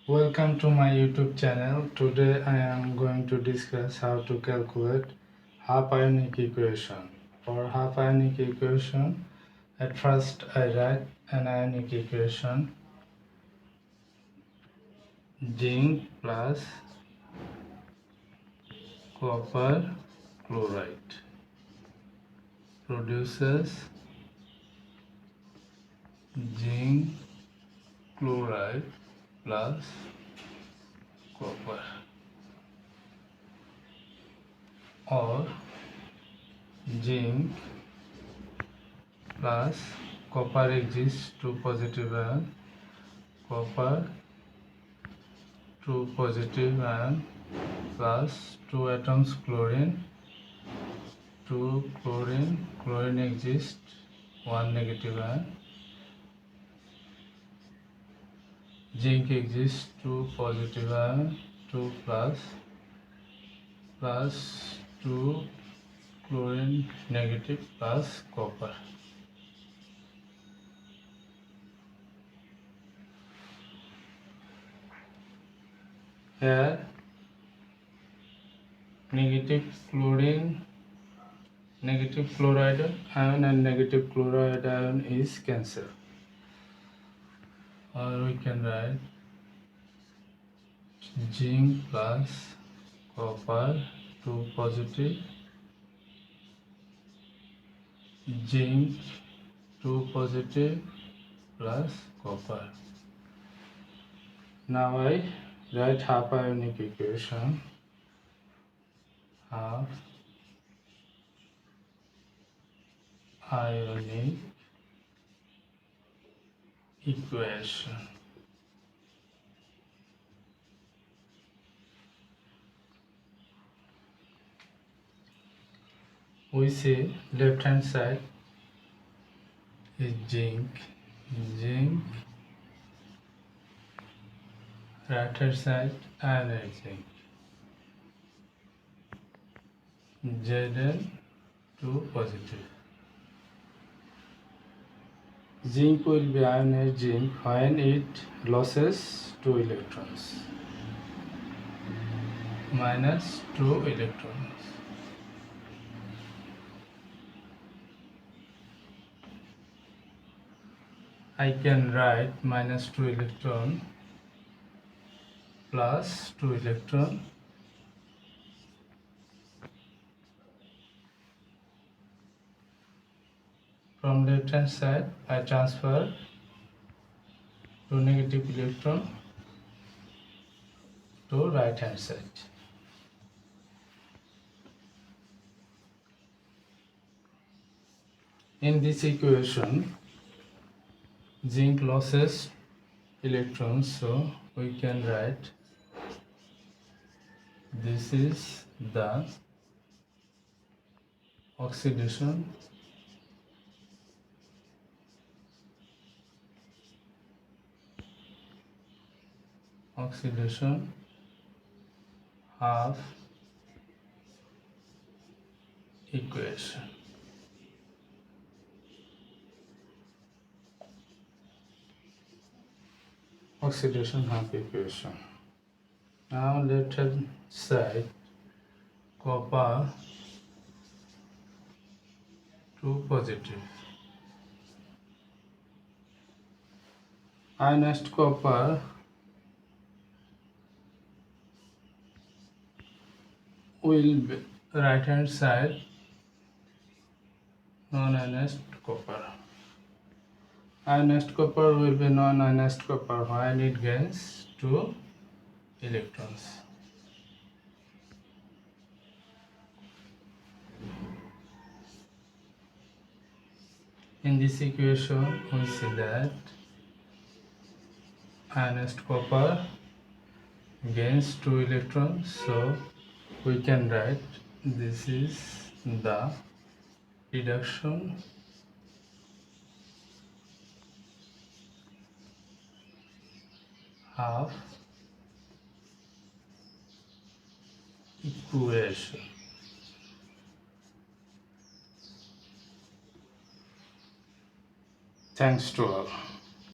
Welcome to my YouTube channel. Today I am going to discuss how to calculate half ionic equation. For half ionic equation, at first I write an ionic equation: zinc plus copper chloride produces zinc chloride plus copper, or zinc plus copper exists two positive ion, copper two positive ion plus two atoms chlorine, two chlorine exists one negative ion, zinc exists two positive ion, two plus two chlorine negative plus copper. Here negative chloride ion and negative chloride ion is cancelled, or we can write zinc plus copper two positive, zinc two positive plus copper. Now I write half ionic equation. Half ionic equation. We see left hand side is zinc, right hand side iron zinc, Zn 2 positive. Zinc will be ionized zinc when it loses 2 electrons, minus 2 electrons. I can write minus 2 electron plus 2 electron. From left hand side I transfer 2 negative electron to right hand side. In this equation, zinc loses electrons, so we can write this is the oxidation half equation. Oxidation half equation. Now left hand side, copper 2 positive. Ionized copper will be right hand side non-ionized copper. Ionized copper will be non-ionized copper when it gains 2 electrons. In this equation, we see that ionized copper gains 2 electrons, so we can write this is the reduction half equation. Thanks to all.